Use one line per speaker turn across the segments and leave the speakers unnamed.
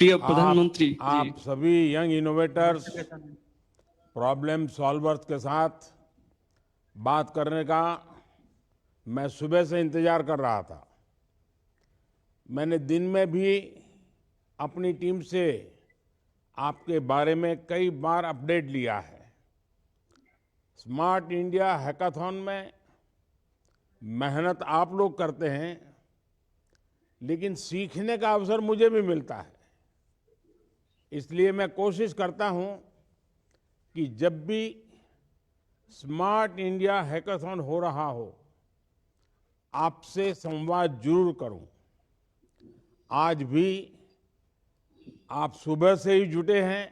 प्रिय
आप
प्रधानमंत्री जी।
आप सभी यंग इनोवेटर्स, प्रॉब्लम सॉल्वर्स के साथ बात करने का मैं सुबह से इंतजार कर रहा था। मैंने दिन में भी अपनी टीम से आपके बारे में कई बार अपडेट लिया है। स्मार्ट इंडिया हैकाथॉन में मेहनत आप लोग करते हैं, लेकिन सीखने का अवसर मुझे भी मिलता है। इसलिए मैं कोशिश करता हूं कि जब भी स्मार्ट इंडिया हैकाथॉन हो रहा हो, आपसे संवाद जरूर करूं। आज भी आप सुबह से ही जुटे हैं,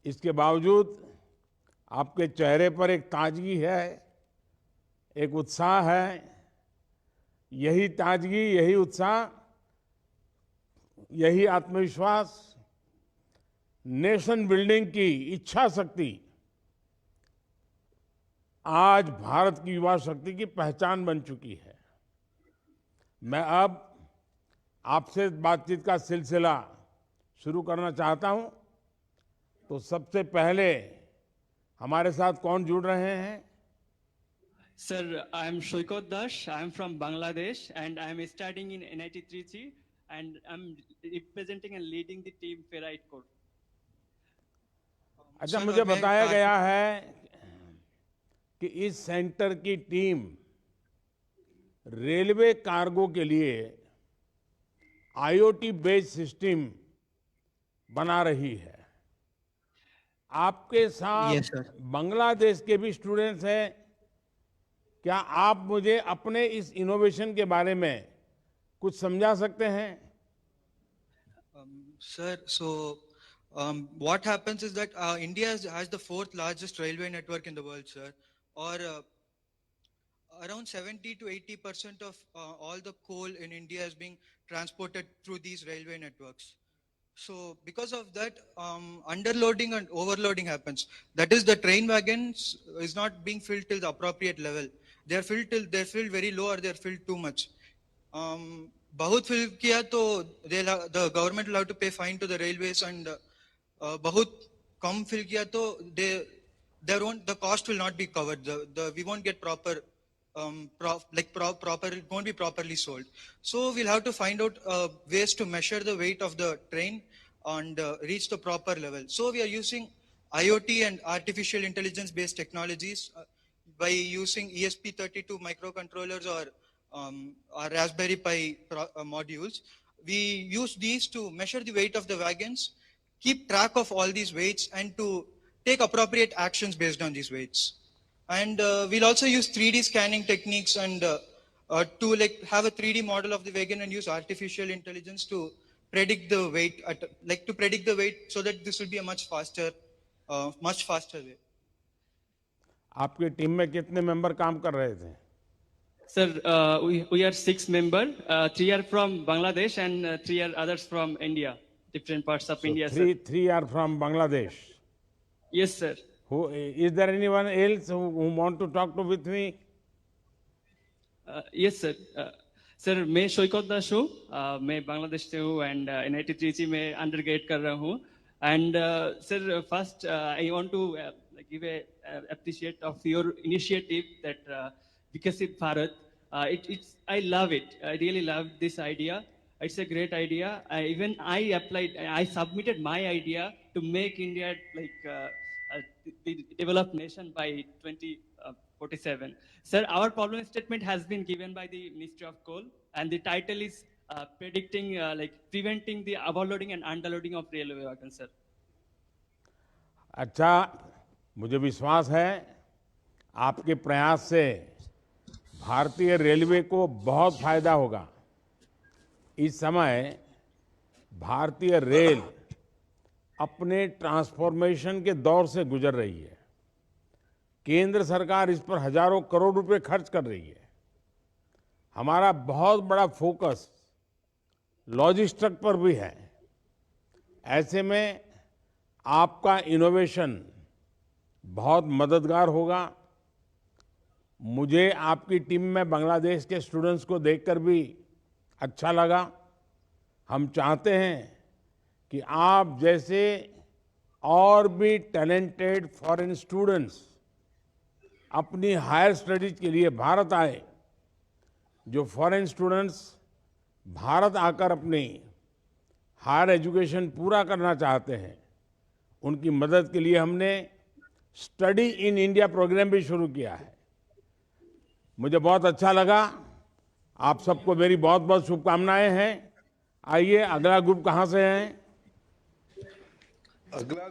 इसके बावजूद आपके चेहरे पर एक ताजगी है, एक उत्साह है। यही ताजगी, यही उत्साह, यही आत्मविश्वास नेशन बिल्डिंग की इच्छा शक्ति आज भारत की युवा शक्ति की पहचान बन चुकी है। मैं अब आपसे बातचीत का सिलसिला शुरू करना चाहता हूं। तो सबसे पहले हमारे साथ कौन जुड़ रहे हैं?
Sir, I am Shoykot Dash. I am from Bangladesh and I am studying in NIT Trichy and I'm representing and leading the team Ferrite Core.
अच्छा,
सर,
मुझे
मैं
बताया गया है कि इस सेंटर की टीम रेलवे कार्गो के लिए आईओटी बेस्ड सिस्टम बना रही है। आपके साथ
यस सर।
बांग्लादेश के भी स्टूडेंट्स हैं। क्या आप मुझे अपने इस इनोवेशन के बारे में कुछ समझा सकते हैं?
Sir, so what happens is that India has the fourth largest railway network in the world, sir. Or around 70 to 80% of all the coal in India is being transported through these railway networks. So because of that, underloading and overloading happens. That is, the train wagons is not being filled till the appropriate level. They're filled very low, or they're filled too much. बहुत fill किया तो the government will have to pay fine to the railways, and बहुत कम fill किया तो the cost will not be covered. We won't get proper it won't be properly sold. So we'll have to find out ways to measure the weight of the train and reach the proper level. So we are using IoT and artificial intelligence based technologies by using ESP32 microcontrollers or Raspberry Pi modules. We use these to measure the weight of the wagons, keep track of all these weights, and to take appropriate actions based on these weights. And we'll also use 3D scanning techniques and to have a 3D model of the wagon and use artificial intelligence to predict the weight, so that this will be a much faster way.
आपकी team में कितने member काम कर रहे थे?
Sir, we are 6 members. 3 are from Bangladesh and 3 are others from India, different parts of India, sir.
Three are from Bangladesh.
Yes, sir.
Is there anyone else who want to talk to with me?
Yes, sir. Sir मैं शोयकत दास हूँ, मैं बांग्लादेश से हूँ and NIT Trichy में undergrad कर रहा हूँ. And sir first I want to give a appreciate of your initiative that Vikasit Bharat. I love it. I really love this idea. It's a great idea. I submitted my idea to make India the developed nation by 2047. Sir, our problem statement has been given by the Ministry of Coal, and the title is predicting, preventing the overloading and underloading of railway wagons, sir.
अच्छा, मुझे विश्वास है आपके प्रयास से भारतीय railway को बहुत फायदा होगा। इस समय भारतीय रेल अपने ट्रांसफॉर्मेशन के दौर से गुजर रही है। केंद्र सरकार इस पर हजारों करोड़ रुपए खर्च कर रही है। हमारा बहुत बड़ा फोकस लॉजिस्टिक पर भी है। ऐसे में आपका इनोवेशन बहुत मददगार होगा। मुझे आपकी टीम में बांग्लादेश के स्टूडेंट्स को देखकर भी अच्छा लगा। हम चाहते हैं कि आप जैसे और भी टैलेंटेड फॉरेन स्टूडेंट्स अपनी हायर स्टडीज के लिए भारत आए। जो फॉरेन स्टूडेंट्स भारत आकर अपनी हायर एजुकेशन पूरा करना चाहते हैं, उनकी मदद के लिए हमने स्टडी इन इंडिया प्रोग्राम भी शुरू किया है। मुझे बहुत अच्छा लगा। आप सबको मेरी बहुत बहुत शुभकामनाएं हैं। आइए, अगला ग्रुप कहां से है?
अगला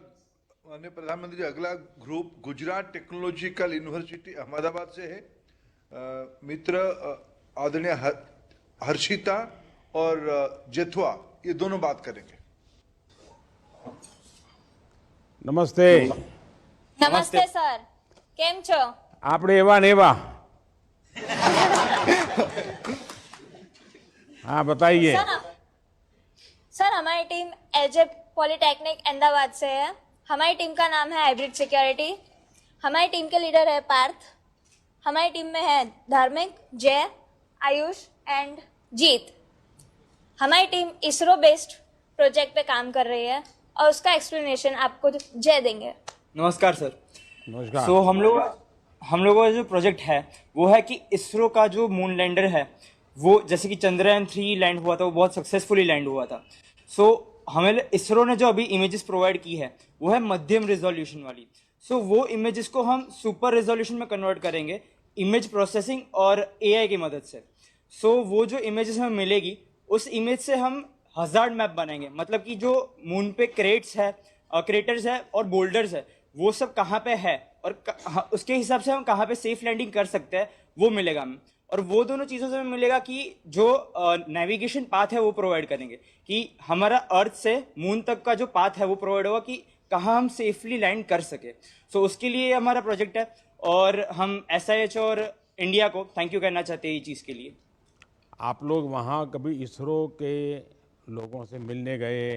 माननीय प्रधानमंत्री, अगला group Gujarat technological university Ahmedabad से है। मित्र आदरणीय हर्षिता और जेथुआ, ये दोनों बात करेंगे।
नमस्ते।
नमस्ते सर, केम छो?
आपने एवा नेवा। हाँ, बताइए।
सर हमारी टीम एजे पॉलिटेक्निक अहमदाबाद से है। हमारी टीम का नाम है हाइब्रिड सिक्योरिटी। हमारी टीम के लीडर है पार्थ। हमारी टीम में है धार्मिक, जय, आयुष एंड जीत। हमारी टीम इसरो बेस्ड प्रोजेक्ट पे काम कर रही है और उसका एक्सप्लेनेशन आपको जय देंगे।
नमस्कार सर।
नमस्कार।
सो हम लोगों का जो प्रोजेक्ट है वो है कि इसरो का जो मून लैंडर है वो, जैसे कि चंद्रयान 3 लैंड हुआ था, वो बहुत सक्सेसफुली लैंड हुआ था। सो हमें इसरो ने जो अभी इमेजेस प्रोवाइड की है वो है मध्यम रिजोल्यूशन वाली। सो वो इमेजेस को हम सुपर रिजोल्यूशन में कन्वर्ट करेंगे इमेज प्रोसेसिंग और एआई की मदद से। सो वो जो इमेजेस हमें मिलेगी उस इमेज से हम हजार्ड मैप बनाएंगे। मतलब कि जो मून पे क्रेटर्स है और बोल्डर्स है वो सब कहाँ पे है और उसके हिसाब से हम कहाँ पे सेफ लैंडिंग कर सकते हैं वो मिलेगा हमें। और वो दोनों चीज़ों से हमें मिलेगा कि जो नेविगेशन पाथ है वो प्रोवाइड करेंगे कि हमारा अर्थ से मून तक का जो पाथ है वो प्रोवाइड होगा कि कहाँ हम सेफली लैंड कर सके। सो उसके लिए हमारा प्रोजेक्ट है और हम SIH और इंडिया को थैंक यू कहना चाहते हैं ये चीज़ के लिए।
आप लोग वहाँ कभी इसरो के लोगों से मिलने गए?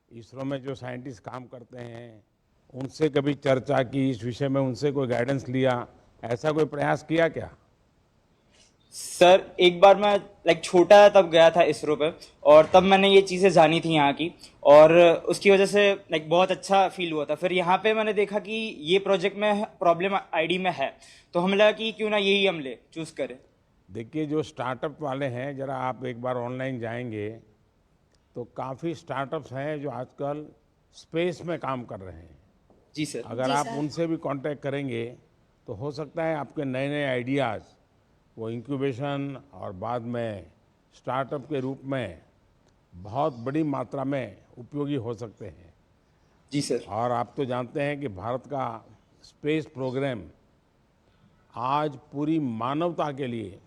इसरो में जो साइंटिस्ट काम करते हैं उनसे कभी चर्चा की, इस विषय में उनसे कोई गाइडेंस लिया? ऐसा कोई प्रयास किया क्या?
सर एक बार मैं छोटा तब गया था इसरो पे और तब मैंने ये चीज़ें जानी थी यहाँ की और उसकी वजह से बहुत अच्छा फील हुआ था। फिर यहाँ पे मैंने देखा कि ये प्रोजेक्ट में प्रॉब्लम ID में है तो हमें लगा कि क्यों ना यही हम चूज करें।
देखिए, जो स्टार्टअप वाले हैं, जरा आप एक बार ऑनलाइन जाएंगे तो काफ़ी स्टार्टअप्स हैं जो आजकल स्पेस में काम कर रहे हैं।
जी सर।
अगर आप उनसे भी कांटेक्ट करेंगे तो हो सकता है आपके नए नए आइडियाज़ वो इंक्यूबेशन और बाद में स्टार्टअप के रूप में बहुत बड़ी मात्रा में उपयोगी हो सकते हैं।
जी सर।
और आप तो जानते हैं कि भारत का स्पेस प्रोग्राम आज पूरी मानवता के लिए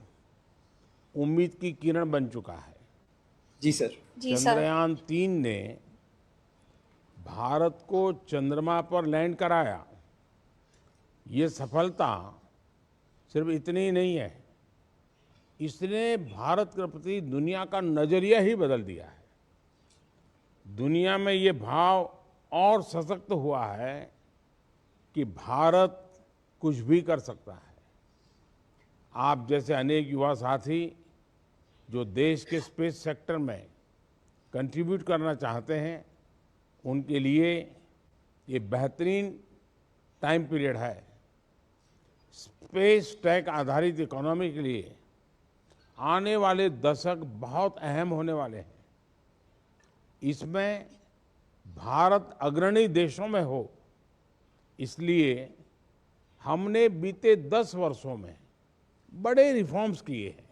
उम्मीद की किरण बन चुका है।
जी सर।
जी सर।
चंद्रयान 3 ने भारत को चंद्रमा पर लैंड कराया। ये सफलता सिर्फ इतनी ही नहीं है, इसने भारत के प्रति दुनिया का नजरिया ही बदल दिया है। दुनिया में ये भाव और सशक्त हुआ है कि भारत कुछ भी कर सकता है। आप जैसे अनेक युवा साथी जो देश के स्पेस सेक्टर में कंट्रीब्यूट करना चाहते हैं, उनके लिए ये बेहतरीन टाइम पीरियड है। स्पेस टेक आधारित इकोनॉमी के लिए आने वाले दशक बहुत अहम होने वाले हैं। इसमें भारत अग्रणी देशों में हो, इसलिए हमने बीते 10 वर्षों में बड़े रिफॉर्म्स किए हैं।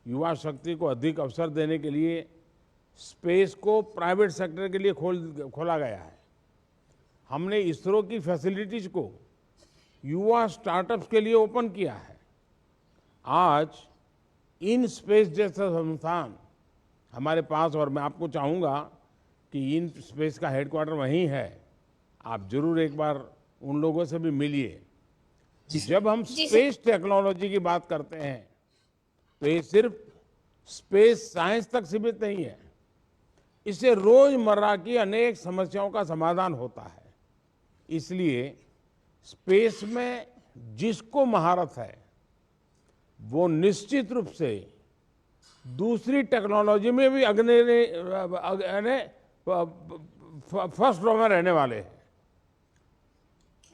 युवा शक्ति को अधिक अवसर देने के लिए स्पेस को प्राइवेट सेक्टर के लिए खोला गया है। हमने इसरो की फैसिलिटीज को युवा स्टार्टअप्स के लिए ओपन किया है। आज इन स्पेस जैसा संस्थान हमारे पास, और मैं आपको चाहूँगा कि इन स्पेस का हेडक्वार्टर वहीं है। आप जरूर एक बार उन लोगों से भी मिलिए। जब हम स्पेस टेक्नोलॉजी की बात करते हैं तो ये सिर्फ स्पेस साइंस तक सीमित नहीं है। इससे रोजमर्रा की अनेक समस्याओं का समाधान होता है। इसलिए स्पेस में जिसको महारत है वो निश्चित रूप से दूसरी टेक्नोलॉजी में भी फर्स्ट रो में रहने वाले हैं।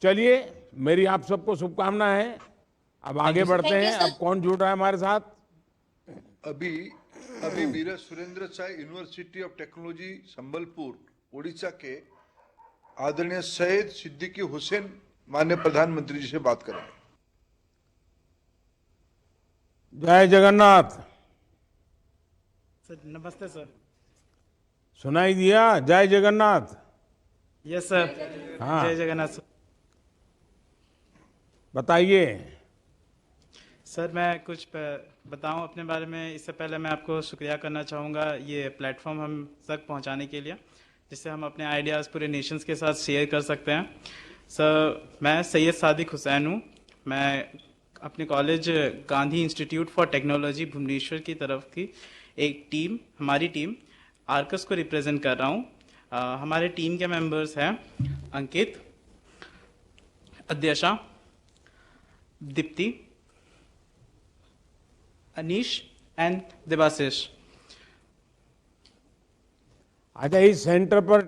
चलिए, मेरी आप सबको शुभकामनाएं हैं। अब आगे बढ़ते
Thank you,
हैं।
sir.
अब कौन जुड़ रहा है हमारे साथ?
अभी अभी Veer Surendra Sai university of technology Sambalpur Orissa के आदरणीय सैयद सिद्दीकी हुसैन माननीय प्रधानमंत्री जी से बात करेंगे।
जय जगन्नाथ।
सर नमस्ते सर।
सुनाई दिया? जय जगन्नाथ।
Yes sir.
हाँ।
जय जगन्नाथ सर।
बताइए।
सर मैं कुछ बताऊं अपने बारे में। इससे पहले मैं आपको शुक्रिया करना चाहूँगा ये प्लेटफॉर्म हम तक पहुंचाने के लिए, जिससे हम अपने आइडियाज़ पूरे नेशंस के साथ शेयर कर सकते हैं। सर मैं सैयद सादिक हुसैन हूँ। मैं अपने college Gandhi Institute for Technology Bhubaneswar की तरफ की एक टीम, हमारी टीम आर्कस को रिप्रेजेंट कर रहा हूँ। हमारे टीम के मेंबर्स हैं अंकित, अध्यक्षा, दीप्ति, अनीश एंड देवाशीष।
अच्छा, इस सेंटर पर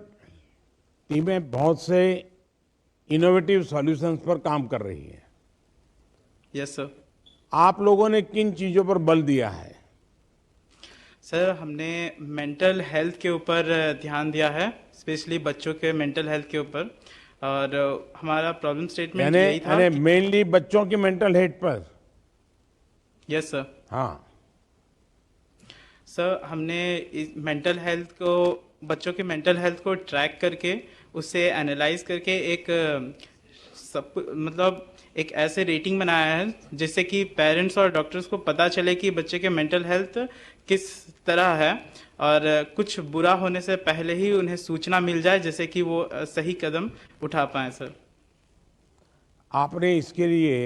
टीमें बहुत से इनोवेटिव सॉल्यूशंस पर काम कर रही हैं।
Yes sir.
आप लोगों ने किन चीजों पर बल दिया है?
सर हमने मेंटल हेल्थ के ऊपर ध्यान दिया है, स्पेशली बच्चों के मेंटल हेल्थ के ऊपर। और हमारा प्रॉब्लम स्टेटमेंट यही था।
यानी मेनली बच्चों की मेंटल हेल्थ पर।
Yes sir.
हाँ।
सर हमने मेंटल हेल्थ को, बच्चों के मेंटल हेल्थ को ट्रैक करके उसे एनालाइज करके एक सब मतलब एक ऐसे रेटिंग बनाया है जिससे कि पेरेंट्स और डॉक्टर्स को पता चले कि बच्चे के मेंटल हेल्थ किस तरह है, और कुछ बुरा होने से पहले ही उन्हें सूचना मिल जाए, जिससे कि वो सही कदम उठा पाए। सर
आपने इसके लिए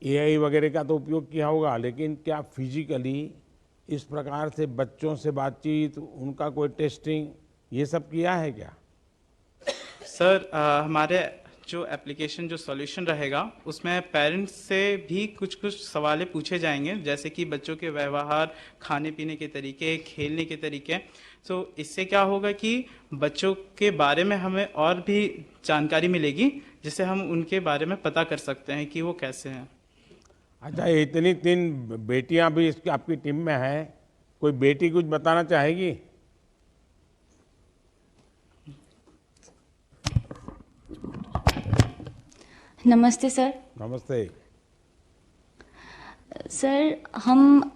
एआई वगैरह का तो उपयोग किया होगा, लेकिन क्या फिजिकली इस प्रकार से बच्चों से बातचीत, उनका कोई टेस्टिंग, ये सब किया है क्या?
सर हमारे जो एप्लीकेशन, जो सॉल्यूशन रहेगा, उसमें पेरेंट्स से भी कुछ कुछ सवालें पूछे जाएंगे, जैसे कि बच्चों के व्यवहार, खाने पीने के तरीके, खेलने के तरीके। तो इससे क्या होगा कि बच्चों के बारे में हमें और भी जानकारी मिलेगी, जिससे हम उनके बारे में पता कर सकते हैं कि वो कैसे हैं।
अच्छा, इतनी 3 बेटियां भी इसकी आपकी टीम में हैं, कोई बेटी कुछ बताना चाहेगी?
नमस्ते सर।
नमस्ते।
सर हम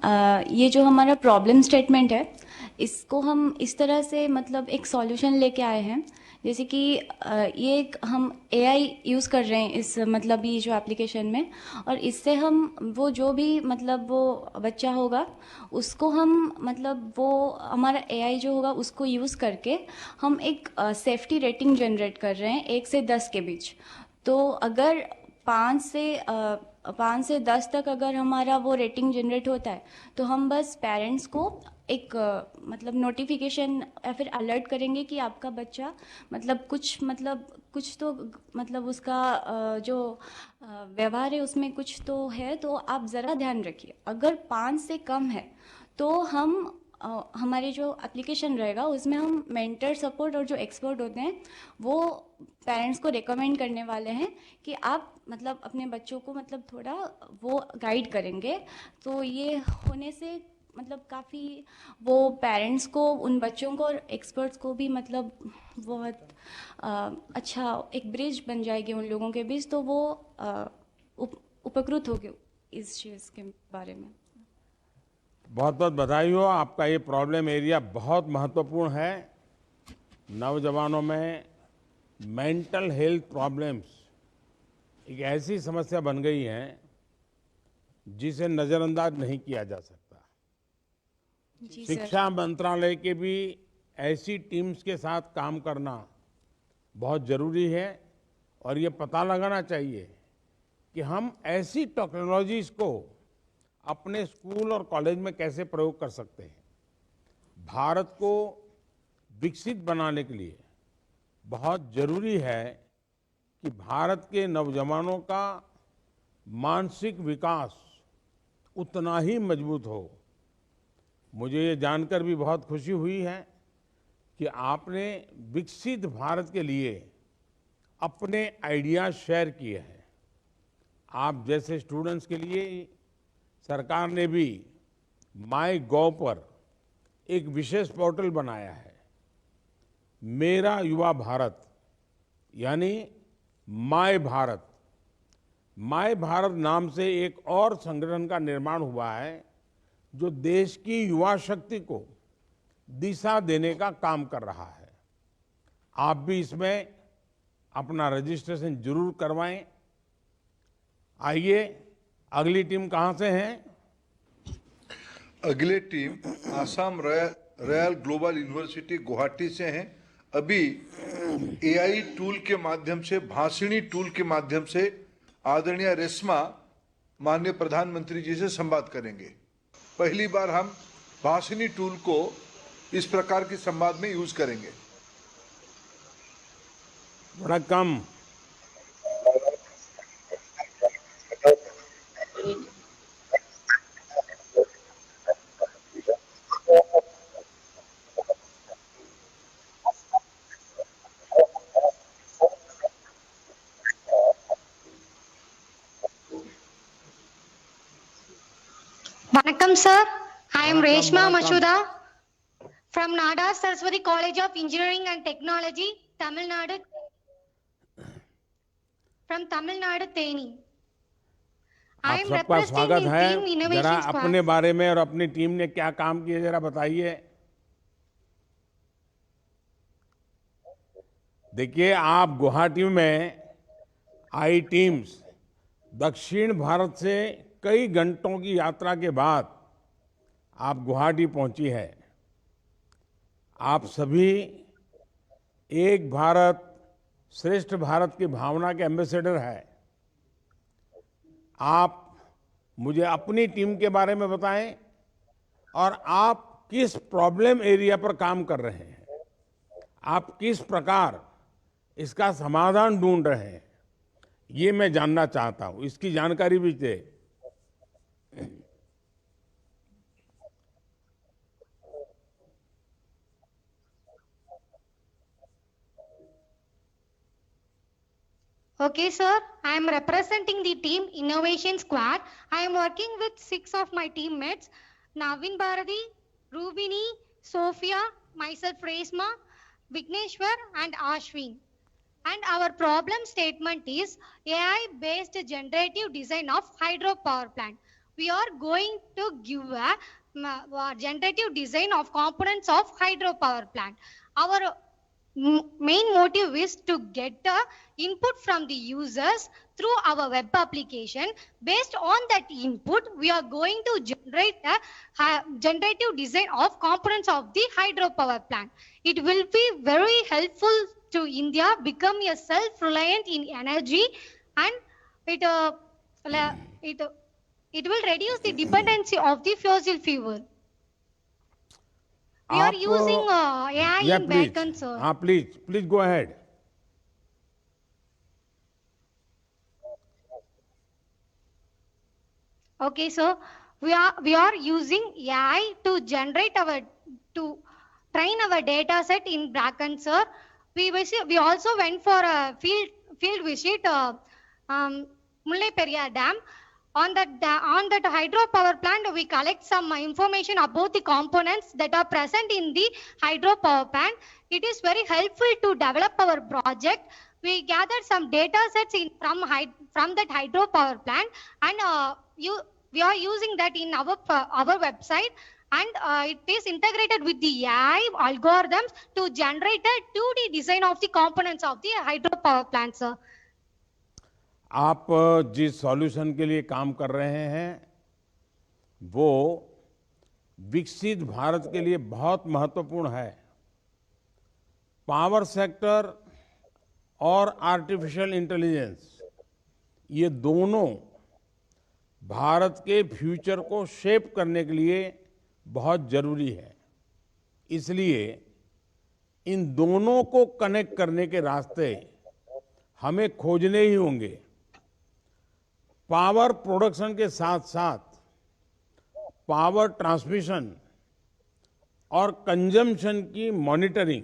ये जो हमारा प्रॉब्लम स्टेटमेंट है, इसको हम इस तरह से मतलब एक सॉल्यूशन लेके आए हैं, जैसे कि ये एक हम एआई यूज़ कर रहे हैं इस मतलब ये जो एप्लीकेशन में, और इससे हम वो जो भी मतलब वो बच्चा होगा उसको हम मतलब वो हमारा एआई जो होगा उसको यूज़ करके हम एक सेफ्टी रेटिंग जनरेट कर रहे हैं 1 से 10 के बीच। तो अगर 5 से 10 तक अगर हमारा वो रेटिंग जनरेट होता है, तो हम बस पेरेंट्स को एक मतलब नोटिफिकेशन या फिर अलर्ट करेंगे कि आपका बच्चा मतलब कुछ तो मतलब उसका जो व्यवहार है उसमें कुछ तो है, तो आप ज़रा ध्यान रखिए। अगर 5 से कम है तो हम हमारे जो एप्लीकेशन रहेगा उसमें हम मेंटर सपोर्ट और जो एक्सपर्ट होते हैं वो पेरेंट्स को रिकमेंड करने वाले हैं कि आप मतलब अपने बच्चों को मतलब थोड़ा वो गाइड करेंगे। तो ये होने से मतलब काफ़ी वो पेरेंट्स को, उन बच्चों को और एक्सपर्ट्स को भी मतलब बहुत अच्छा एक ब्रिज बन जाएगी उन लोगों के बीच, तो वो उपकृत होंगे इस चीज़ के बारे में।
बहुत बहुत बधाई हो। आपका ये प्रॉब्लम एरिया बहुत महत्वपूर्ण है। नौजवानों में मेंटल हेल्थ प्रॉब्लम्स एक ऐसी समस्या बन गई है जिसे नज़रअंदाज नहीं किया जा सकता।
जी सर।
शिक्षा मंत्रालय के भी ऐसी टीम्स के साथ काम करना बहुत ज़रूरी है, और ये पता लगाना चाहिए कि हम ऐसी टेक्नोलॉजीज को अपने स्कूल और कॉलेज में कैसे प्रयोग कर सकते हैं। भारत को विकसित बनाने के लिए बहुत जरूरी है कि भारत के नौजवानों का मानसिक विकास उतना ही मजबूत हो। मुझे ये जानकर भी बहुत खुशी हुई है कि आपने विकसित भारत के लिए अपने आइडिया शेयर किए हैं। आप जैसे स्टूडेंट्स के लिए सरकार ने भी माई गॉव पर एक विशेष पोर्टल बनाया है, मेरा युवा भारत, यानी माय भारत। माय भारत नाम से एक और संगठन का निर्माण हुआ है जो देश की युवा शक्ति को दिशा देने का काम कर रहा है। आप भी इसमें अपना रजिस्ट्रेशन जरूर करवाएं। आइए, अगली टीम कहां से है?
अगले team Assam royal global university Guwahati से हैं। अभी एआई टूल के माध्यम से, भाषिणी टूल के माध्यम से आदरणीय रेशमा माननीय प्रधानमंत्री जी से संवाद करेंगे। पहली बार हम भाषिणी टूल को इस प्रकार के संवाद में यूज करेंगे।
वणक्कम।
Vanakkam sir, I am
Vanakkam,
Reshma
vanakkam.
Mashuda from Nada Saraswati College of Engineering and Technology, Tamil Nadu. From Tamil Nadu, Theni. I
आप
am
सबका
representing
स्वागत
the
है।
team
जरा
Innovation
अपने
Squad.
बारे में और अपनी टीम ने क्या काम किए जरा बताइए। देखिए, आप गुवाहाटी में आई टीम्स दक्षिण भारत से कई घंटों की यात्रा के बाद आप गुवाहाटी पहुंची है। आप सभी एक भारत श्रेष्ठ भारत की भावना के एम्बेसडर है। आप मुझे अपनी टीम के बारे में बताएं और आप किस प्रॉब्लम एरिया पर काम कर रहे हैं, आप किस प्रकार इसका समाधान ढूंढ रहे हैं, ये मैं जानना चाहता हूं। इसकी जानकारी भी दे।
Okay sir, I am representing the team Innovation Squad. I am working with 6 of my teammates, Navin Bharati, Rubini, Sophia, myself Reshma, Vigneshwar and Ashwin. And our problem statement is AI-based generative design of hydropower plant. We are going to give a generative design of components of hydropower plant. Our main motive is to get input from the users through our web application. Based on that input, we are going to generate a generative design of components of the hydropower plant. It will be very helpful to India become a self-reliant in energy, and it will reduce the dependency of the fossil fuel. We are using AI
yeah,
in
please.
backend, sir.
Please go ahead.
Okay, so we are using AI to train our data set in backend, sir. We also went for a field visit Mullai Periyar Dam. On that hydropower plant, we collect some information about the components that are present in the hydropower plant. It is very helpful to develop our project. We gathered some data sets from that hydropower plant, and we are using that in our website, and it is integrated with the AI algorithms to generate a 2D design of the components of the hydropower plant, sir.
आप जिस solution के लिए काम कर रहे हैं वो विकसित भारत के लिए बहुत महत्वपूर्ण है। पावर सेक्टर और आर्टिफिशियल इंटेलिजेंस, ये दोनों भारत के फ्यूचर को शेप करने के लिए बहुत जरूरी है। इसलिए इन दोनों को कनेक्ट करने के रास्ते हमें खोजने ही होंगे। पावर प्रोडक्शन के साथ साथ पावर ट्रांसमिशन और कंजम्पशन की मॉनिटरिंग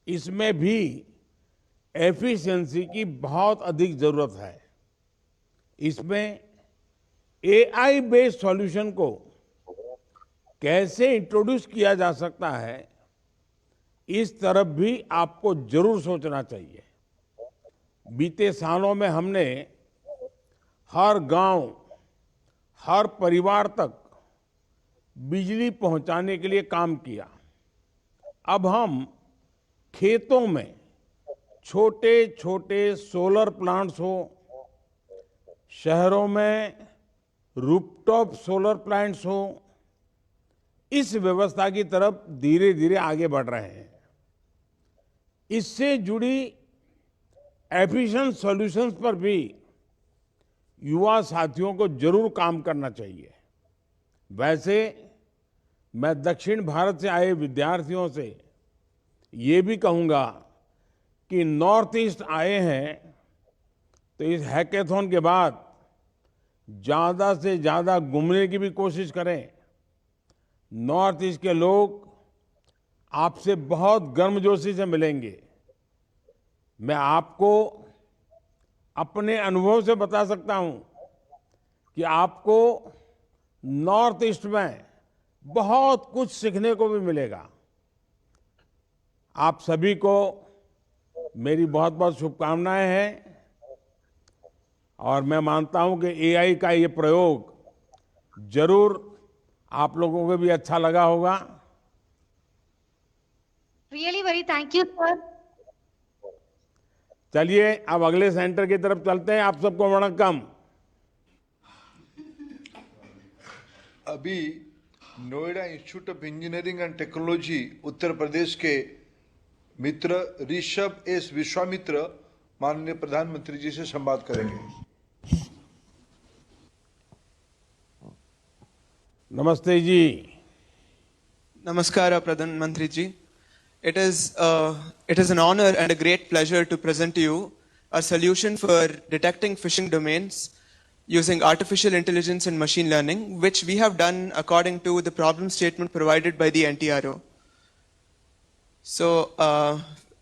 इसमें भी एफिशिएंसी की बहुत अधिक जरूरत है। इसमें एआई बेस्ड सॉल्यूशन को कैसे इंट्रोड्यूस किया जा सकता है, इस तरफ भी आपको जरूर सोचना चाहिए। बीते सालों में हमने हर गांव, हर परिवार तक बिजली पहुंचाने के लिए काम किया। अब हम खेतों में छोटे छोटे सोलर प्लांट्स हो, शहरों में रूफटॉप सोलर प्लांट्स हो, इस व्यवस्था की तरफ धीरे धीरे आगे बढ़ रहे हैं। इससे जुड़ी एफिशिएंट सॉल्यूशंस पर भी युवा साथियों को जरूर काम करना चाहिए। वैसे मैं दक्षिण भारत से आए विद्यार्थियों से ये भी कहूंगा कि नॉर्थ ईस्ट आए हैं तो इस हैकेथॉन के बाद ज्यादा से ज्यादा घूमने की भी कोशिश करें। नॉर्थ ईस्ट के लोग आपसे बहुत गर्मजोशी से मिलेंगे। मैं आपको अपने अनुभव से बता सकता हूं कि आपको नॉर्थ ईस्ट में बहुत कुछ सीखने को भी मिलेगा। आप सभी को मेरी बहुत बहुत शुभकामनाएं हैं और मैं मानता हूं कि एआई का ये प्रयोग जरूर आप लोगों को भी अच्छा लगा होगा।
Really very thank you, sir.
चलिए अब अगले सेंटर की तरफ चलते हैं। आप सबको वणक्कम।
अभी Noida institute of engineering and technology Uttar Pradesh के मित्र ऋषभ एस विश्वामित्र माननीय प्रधानमंत्री जी से संवाद करेंगे।
नमस्ते जी।
Namaskara, Pradhan Mantriji. It is an honor and a great pleasure to present to you a solution for detecting phishing domains using artificial intelligence and machine learning, which we have done according to the problem statement provided by the NTRO. So,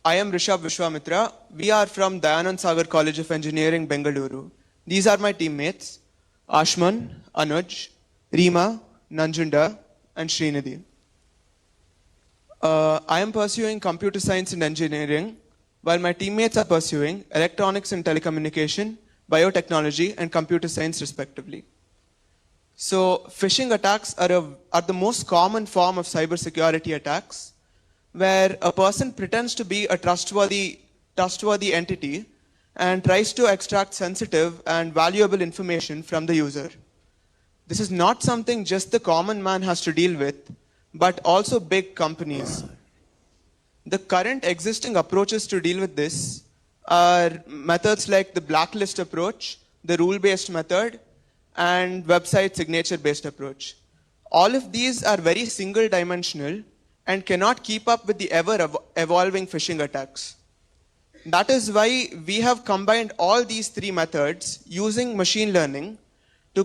I am Rishabh Vishwamitra. We are from Dayanand Sagar College of Engineering, Bengaluru. These are my teammates, Ashman, Anuj, Reema, Nanjunda, and Srinidhi. I am pursuing computer science and engineering, while my teammates are pursuing electronics and telecommunication, biotechnology, and computer science respectively. So, phishing attacks are the most common form of cybersecurity attacks, where a person pretends to be a trustworthy entity and tries to extract sensitive and valuable information from the user. This is not something just the common man has to deal with, but also big companies. The current existing approaches to deal with this are methods like the blacklist approach, the rule-based method, and website signature-based approach. All of these are very single-dimensional and cannot keep up with the ever-evolving phishing attacks. That is why we have combined all these three methods using machine learning to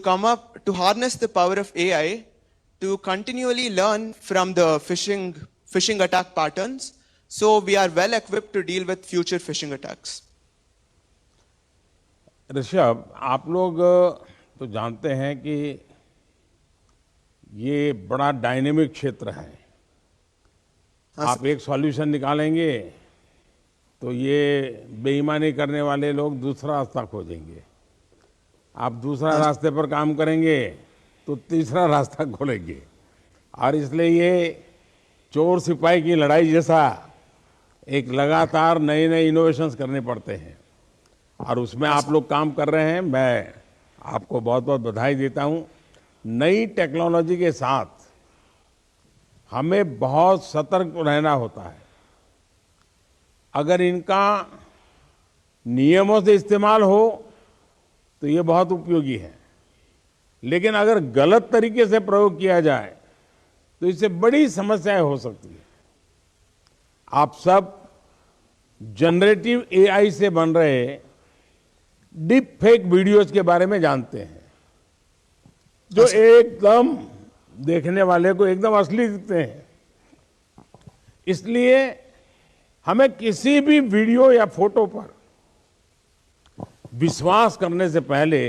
harness the power of AI to continually learn from the phishing attack patterns, so we are well equipped to deal with future phishing attacks.
Rishabh, आप लोग तो जानते हैं कि ये बड़ा dynamic क्षेत्र है। आप एक सॉल्यूशन निकालेंगे तो ये बेईमानी करने वाले लोग दूसरा रास्ता खोजेंगे। आप दूसरा रास्ते पर काम करेंगे तो तीसरा रास्ता खोलेंगे, और इसलिए ये चोर सिपाही की लड़ाई जैसा एक लगातार नए नए इनोवेशंस करने पड़ते हैं, और उसमें आप लोग काम कर रहे हैं। मैं आपको बहुत बहुत बधाई देता हूं। नई टेक्नोलॉजी के साथ हमें बहुत सतर्क रहना होता है। अगर इनका नियमों से इस्तेमाल हो तो ये बहुत उपयोगी है, लेकिन अगर गलत तरीके से प्रयोग किया जाए तो इससे बड़ी समस्याएं हो सकती है। आप सब जनरेटिव एआई से बन रहे डीप फेक वीडियोज के बारे में जानते हैं, जो एकदम देखने वाले को एकदम असली दिखते हैं। इसलिए हमें किसी भी वीडियो या फोटो पर विश्वास करने से पहले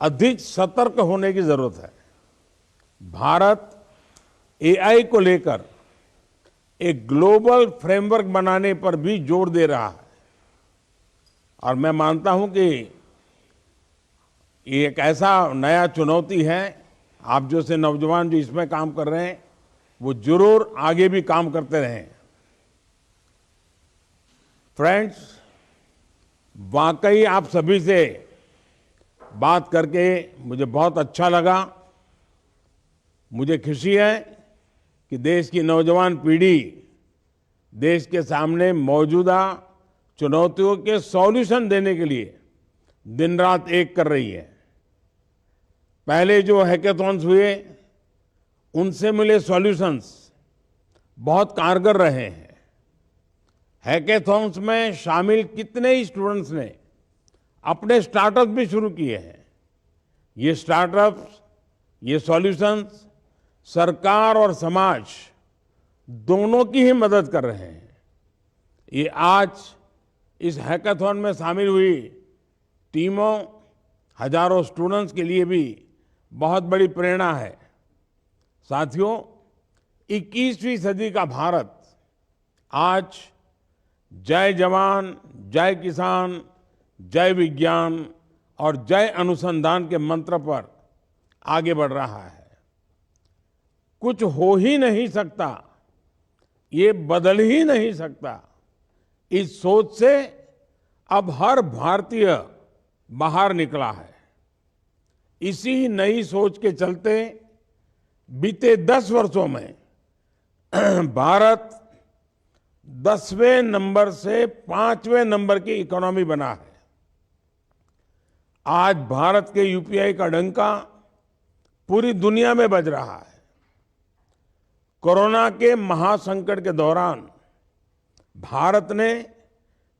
अधिक सतर्क होने की जरूरत है। भारत एआई को लेकर एक ग्लोबल फ्रेमवर्क बनाने पर भी जोर दे रहा है और मैं मानता हूं कि ये एक ऐसा नया चुनौती है। आप जैसे नौजवान जो इसमें काम कर रहे हैं वो जरूर आगे भी काम करते रहें। फ्रेंड्स, वाकई आप सभी से बात करके मुझे बहुत अच्छा लगा। मुझे खुशी है कि देश की नौजवान पीढ़ी देश के सामने मौजूदा चुनौतियों के सॉल्यूशन देने के लिए दिन रात एक कर रही है। पहले जो हैकेथॉन्स हुए उनसे मिले सॉल्यूशंस बहुत कारगर रहे हैं। हैकेथॉन्स में शामिल कितने ही स्टूडेंट्स ने अपने स्टार्टअप भी शुरू किए हैं। ये स्टार्टअप्स, ये सॉल्यूशंस सरकार और समाज दोनों की ही मदद कर रहे हैं। ये आज इस हैकाथॉन में शामिल हुई टीमों, हजारों स्टूडेंट्स के लिए भी बहुत बड़ी प्रेरणा है। साथियों, 21वीं सदी का भारत आज जय जवान, जय किसान, जय विज्ञान और जय अनुसंधान के मंत्र पर आगे बढ़ रहा है। कुछ हो ही नहीं सकता, ये बदल ही नहीं सकता, इस सोच से अब हर भारतीय बाहर निकला है। इसी नई सोच के चलते बीते 10 वर्षों में भारत 10वें नंबर से 5वें नंबर की इकोनॉमी बना है। आज भारत के यूपीआई का डंका पूरी दुनिया में बज रहा है। कोरोना के महासंकट के दौरान भारत ने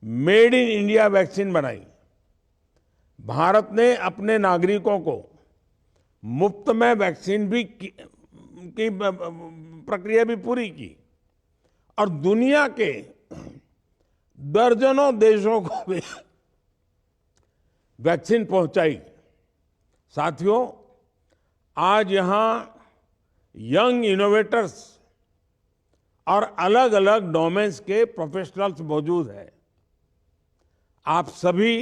मेड इन इंडिया वैक्सीन बनाई। भारत ने अपने नागरिकों को मुफ्त में वैक्सीन भी की प्रक्रिया भी पूरी की और दुनिया के दर्जनों देशों को भी वैक्सीन पहुंचाई। साथियों, आज यहां यंग इनोवेटर्स और अलग अलग डोमेन्स के प्रोफेशनल्स मौजूद हैं। आप सभी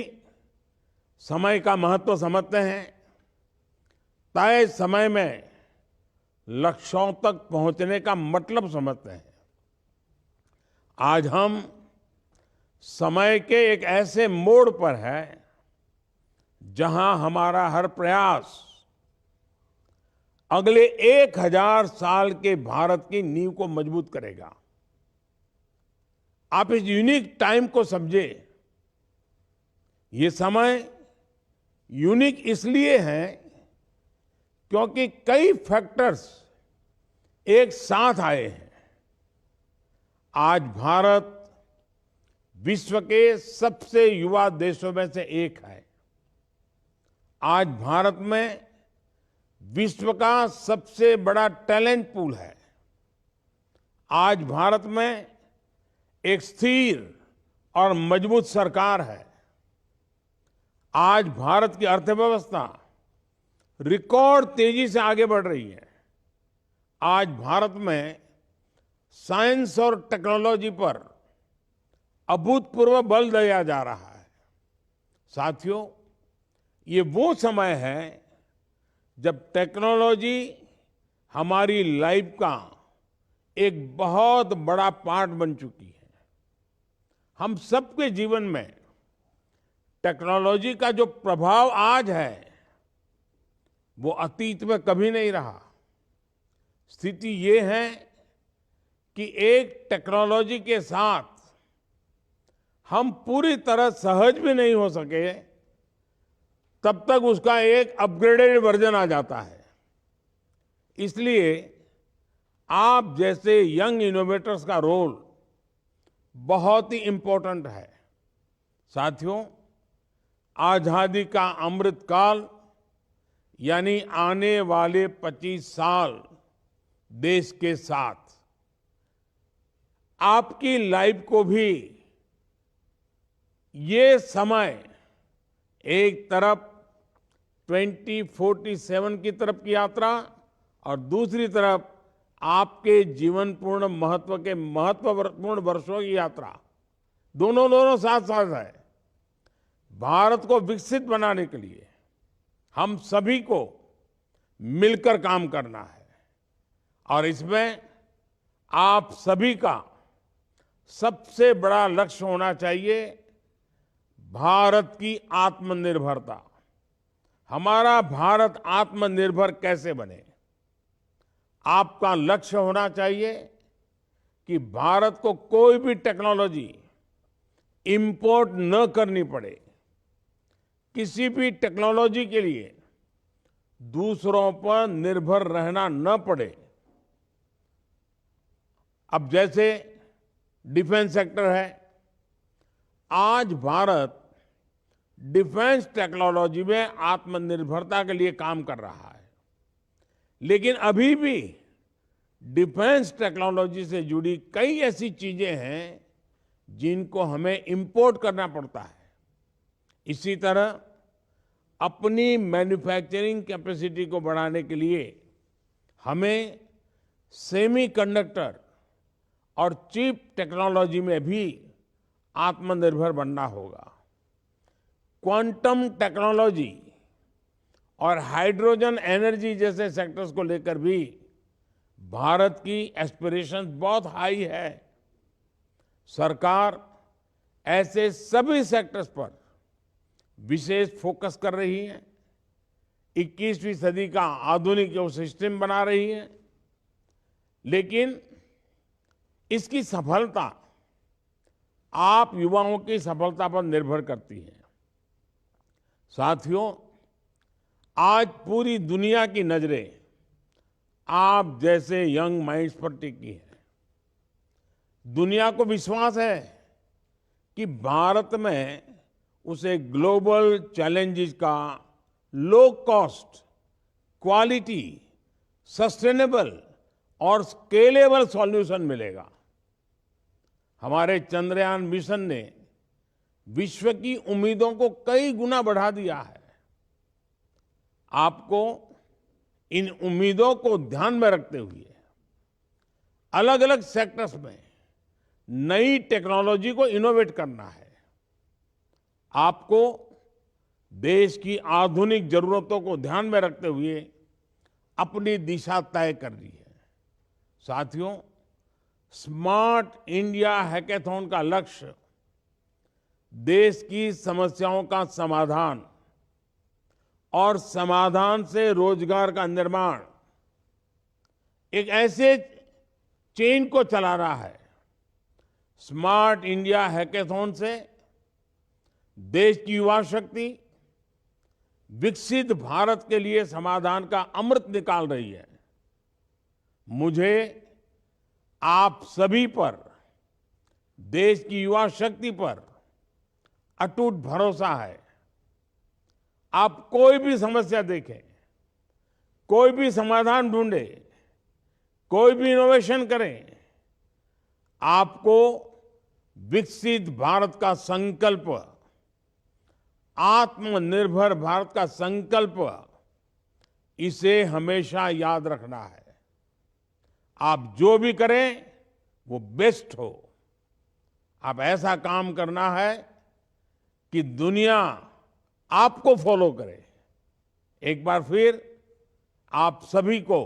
समय का महत्व समझते हैं, तय समय में लक्ष्यों तक पहुंचने का मतलब समझते हैं। आज हम समय के एक ऐसे मोड़ पर हैं जहां हमारा हर प्रयास अगले 1000 साल के भारत की नींव को मजबूत करेगा। आप इस यूनिक टाइम को समझे। ये समय यूनिक इसलिए है क्योंकि कई फैक्टर्स एक साथ आए हैं। आज भारत विश्व के सबसे युवा देशों में से एक है। आज भारत में विश्व का सबसे बड़ा टैलेंट पूल है। आज भारत में एक स्थिर और मजबूत सरकार है। आज भारत की अर्थव्यवस्था रिकॉर्ड तेजी से आगे बढ़ रही है। आज भारत में साइंस और टेक्नोलॉजी पर अभूतपूर्व बल दिया जा रहा है। साथियों, ये वो समय है जब टेक्नोलॉजी हमारी लाइफ का एक बहुत बड़ा पार्ट बन चुकी है। हम सबके जीवन में टेक्नोलॉजी का जो प्रभाव आज है वो अतीत में कभी नहीं रहा। स्थिति ये है कि एक टेक्नोलॉजी के साथ हम पूरी तरह सहज भी नहीं हो सके तब तक उसका एक अपग्रेडेड वर्जन आ जाता है। इसलिए आप जैसे यंग इनोवेटर्स का रोल बहुत ही इंपॉर्टेंट है। साथियों, आजादी का अमृत काल यानी आने वाले 25 साल देश के साथ आपकी लाइफ को भी ये समय एक तरफ 2047 की तरफ की यात्रा और दूसरी तरफ आपके जीवनपूर्ण महत्व के महत्वपूर्ण वर्षों की यात्रा, दोनों साथ साथ है। भारत को विकसित बनाने के लिए हम सभी को मिलकर काम करना है और इसमें आप सभी का सबसे बड़ा लक्ष्य होना चाहिए भारत की आत्मनिर्भरता। हमारा भारत आत्मनिर्भर कैसे बने, आपका लक्ष्य होना चाहिए कि भारत को कोई भी टेक्नोलॉजी इंपोर्ट न करनी पड़े, किसी भी टेक्नोलॉजी के लिए दूसरों पर निर्भर रहना न पड़े। अब जैसे डिफेंस सेक्टर है, आज भारत डिफेंस टेक्नोलॉजी में आत्मनिर्भरता के लिए काम कर रहा है, लेकिन अभी भी डिफेंस टेक्नोलॉजी से जुड़ी कई ऐसी चीजें हैं जिनको हमें इंपोर्ट करना पड़ता है। इसी तरह अपनी मैन्युफैक्चरिंग कैपेसिटी को बढ़ाने के लिए हमें सेमीकंडक्टर और चिप टेक्नोलॉजी में भी आत्मनिर्भर बनना होगा। क्वांटम टेक्नोलॉजी और हाइड्रोजन एनर्जी जैसे सेक्टर्स को लेकर भी भारत की एस्पिरेशंस बहुत हाई है। सरकार ऐसे सभी सेक्टर्स पर विशेष फोकस कर रही है, 21वीं सदी का आधुनिक इकोसिस्टम बना रही है, लेकिन इसकी सफलता आप युवाओं की सफलता पर निर्भर करती है। साथियों, आज पूरी दुनिया की नजरें आप जैसे यंग माइंड्स पर टिकी है। दुनिया को विश्वास है कि भारत में उसे ग्लोबल चैलेंजेस का लो कॉस्ट, क्वालिटी, सस्टेनेबल और स्केलेबल सॉल्यूशन मिलेगा। हमारे चंद्रयान मिशन ने विश्व की उम्मीदों को कई गुना बढ़ा दिया है। आपको इन उम्मीदों को ध्यान में रखते हुए अलग अलग सेक्टर्स में नई टेक्नोलॉजी को इनोवेट करना है। आपको देश की आधुनिक जरूरतों को ध्यान में रखते हुए अपनी दिशा तय करनी है। साथियों, स्मार्ट इंडिया हैकेथॉन का लक्ष्य देश की समस्याओं का समाधान और समाधान से रोजगार का निर्माण, एक ऐसे चेन को चला रहा है। स्मार्ट इंडिया हैकेथॉन से देश की युवा शक्ति विकसित भारत के लिए समाधान का अमृत निकाल रही है। मुझे आप सभी पर, देश की युवा शक्ति पर अटूट भरोसा है। आप कोई भी समस्या देखें, कोई भी समाधान ढूंढे, कोई भी इनोवेशन करें, आपको विकसित भारत का संकल्प, आत्मनिर्भर भारत का संकल्प, इसे हमेशा याद रखना है। आप जो भी करें वो बेस्ट हो। आप ऐसा काम करना है कि दुनिया आपको फॉलो करे। एक बार फिर आप सभी को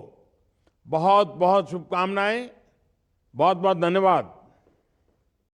बहुत बहुत शुभकामनाएं, बहुत बहुत धन्यवाद।